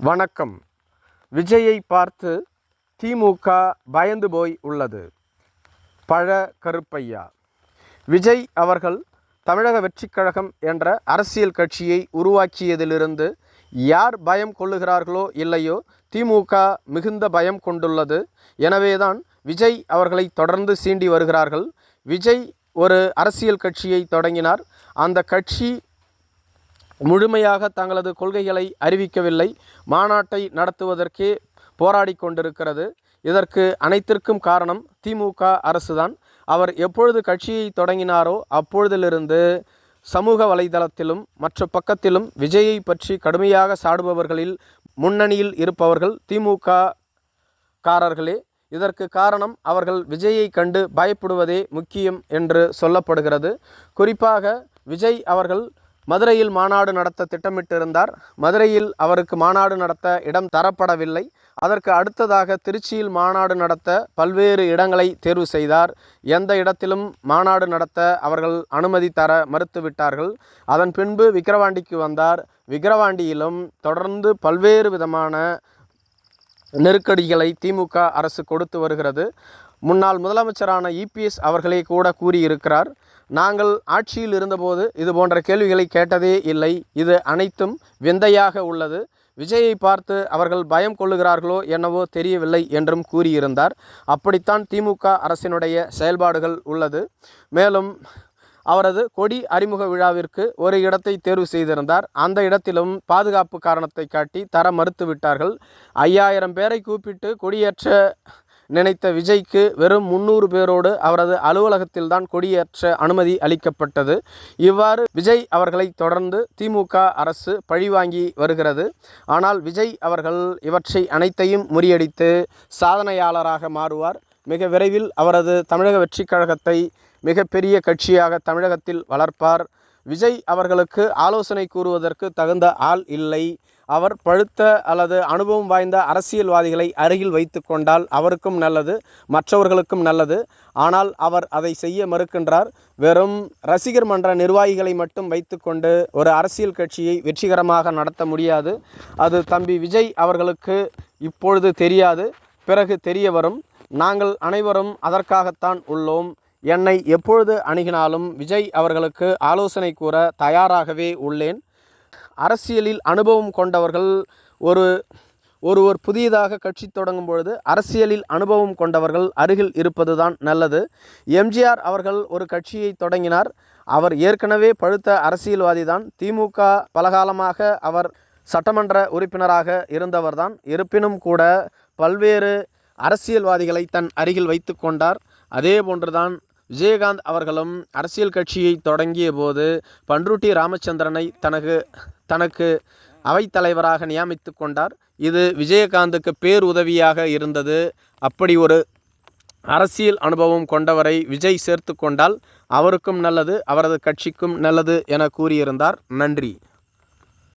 வணக்கம். விஜயை பார்த்து திமுக பயந்து போய் உள்ளது. பழ. கருப்பையா. விஜய் அவர்கள் தமிழக வெற்றிக் கழகம் என்ற அரசியல் கட்சியை உருவாக்கியதிலிருந்து யார் பயம் கொள்ளுகிறார்களோ இல்லையோ திமுக மிகுந்த பயம் கொண்டுள்ளது. எனவேதான் விஜய் அவர்களை தொடர்ந்து சீண்டி வருகிறார்கள். விஜய் ஒரு அரசியல் கட்சியை தொடங்கினார். அந்த கட்சி முழுமையாக தங்களது கொள்கைகளை அறிவிக்கவில்லை. மாநாட்டை நடத்துவதற்கே போராடி கொண்டிருக்கிறது. இதற்கு அனைத்திற்கும் காரணம் திமுக அரசுதான். அவர் எப்பொழுது கட்சியை தொடங்கினாரோ அப்பொழுதிலிருந்து சமூக வலைதளத்திலும் மற்ற பக்கத்திலும் விஜயை பற்றி கடுமையாக சாடுபவர்களில் முன்னணியில் இருப்பவர்கள் திமுக காரர்களே. இதற்கு காரணம் அவர்கள் விஜயை கண்டு பயப்படுவதே முக்கியம் என்று சொல்லப்படுகிறது. குறிப்பாக விஜய் அவர்கள் மதுரையில் மாநாடு நடத்த திட்டமிட்டிருந்தார். மதுரையில் அவருக்கு மாநாடு நடத்த இடம் தரப்படவில்லை. அதற்கு அடுத்ததாக திருச்சியில் மாநாடு நடத்த பல்வேறு இடங்களை தேர்வு செய்தார். எந்த இடத்திலும் மாநாடு நடத்த அவர்கள் அனுமதி தர மறுத்துவிட்டார்கள். அதன் பின்பு விக்கிரவாண்டிக்கு வந்தார். விக்கிரவாண்டியிலும் தொடர்ந்து பல்வேறு விதமான நெருக்கடிகளை திமுக அரசு கொடுத்து வருகிறது. முன்னாள் முதலமைச்சரான இபிஎஸ் அவர்களே கூட கூறியிருக்கிறார், நாங்கள் ஆட்சியில் இருந்தபோது இது போன்ற கேள்விகளை கேட்டதே இல்லை. இது அனைத்தும் விந்தையாக உள்ளது. விஜயை பார்த்து அவர்கள் பயம் கொள்ளுகிறார்களோ என்னவோ தெரியவில்லை என்றும் கூறியிருந்தார். அப்படித்தான் திமுக அரசினுடைய செயல்பாடுகள் உள்ளது. மேலும் அவரது கொடி அறிமுக விழாவிற்கு ஒரு இடத்தை தேர்வு செய்திருந்தார். அந்த இடத்திலும் பாதுகாப்பு காரணத்தை காட்டி தர மறுத்துவிட்டார்கள். 5000 பேரை கூப்பிட்டு கொடியேற்ற நினைத்த விஜய்க்கு வெறும் 300 பேரோடு அவரது அலுவலகத்தில் தான் கொடியேற்ற அனுமதி அளிக்கப்பட்டது. இவ்வாறு விஜய் அவர்களை தொடர்ந்து திமுக அரசு பழிவாங்கி வருகிறது. ஆனால் விஜய் அவர்கள் இவற்றை அனைத்தையும் முறியடித்து சாதனையாளராக மாறுவார். மிக விரைவில் அவரது தமிழக வெற்றிக் கழகத்தை மிகப்பெரிய கட்சியாக தமிழகத்தில் வளர்ப்பார். விஜய் அவர்களுக்கு ஆலோசனை கூறுவதற்கு தகுந்த ஆள் இல்லை. அவர் பழுத்த அல்லது அனுபவம் வாய்ந்த அரசியல்வாதிகளை அருகில் வைத்து கொண்டால் அவருக்கும் நல்லது, மற்றவர்களுக்கும் நல்லது. ஆனால் அவர் அதை செய்ய மறுக்கின்றார். வெறும் ரசிகர் மன்ற நிர்வாகிகளை மட்டும் வைத்து கொண்டு ஒரு அரசியல் கட்சியை வெற்றிகரமாக நடத்த முடியாது. அது தம்பி விஜய் அவர்களுக்கு இப்பொழுது தெரியாது, பிறகு தெரிய வரும். நாங்கள் அனைவரும் அதற்காகத்தான் உள்ளோம். என்னை எப்பொழுது அணுகினாலும் விஜய் அவர்களுக்கு ஆலோசனை கூற தயாராகவே உள்ளேன். அரசியலில் அனுபவம் கொண்டவர்கள் ஒருவர் புதியதாக கட்சி தொடங்கும் பொழுது அரசியலில் அனுபவம் கொண்டவர்கள் அருகில் இருப்பது தான் நல்லது. எம்ஜிஆர் அவர்கள் ஒரு கட்சியை தொடங்கினார். அவர் ஏற்கனவே பழுத்த அரசியல்வாதி தான். திமுக பலகாலமாக அவர் சட்டமன்ற உறுப்பினராக இருந்தவர்தான். இருப்பினும் கூட பல்வேறு அரசியல்வாதிகளை தன் அருகில் வைத்து கொண்டார். அதே போன்றுதான் விஜயகாந்த் அவர்களும் அரசியல் கட்சியை தொடங்கிய போது பண்ருட்டி ராமச்சந்திரனை தனக்கு அவைத்தலைவராக நியமித்து கொண்டார். இது விஜயகாந்துக்கு பேருதவியாக இருந்தது. அப்படி ஒரு அரசியல் அனுபவம் கொண்டவரை விஜய் சேர்த்து கொண்டால் அவருக்கும் நல்லது, அவரது கட்சிக்கும் நல்லது என கூறியிருந்தார். நன்றி.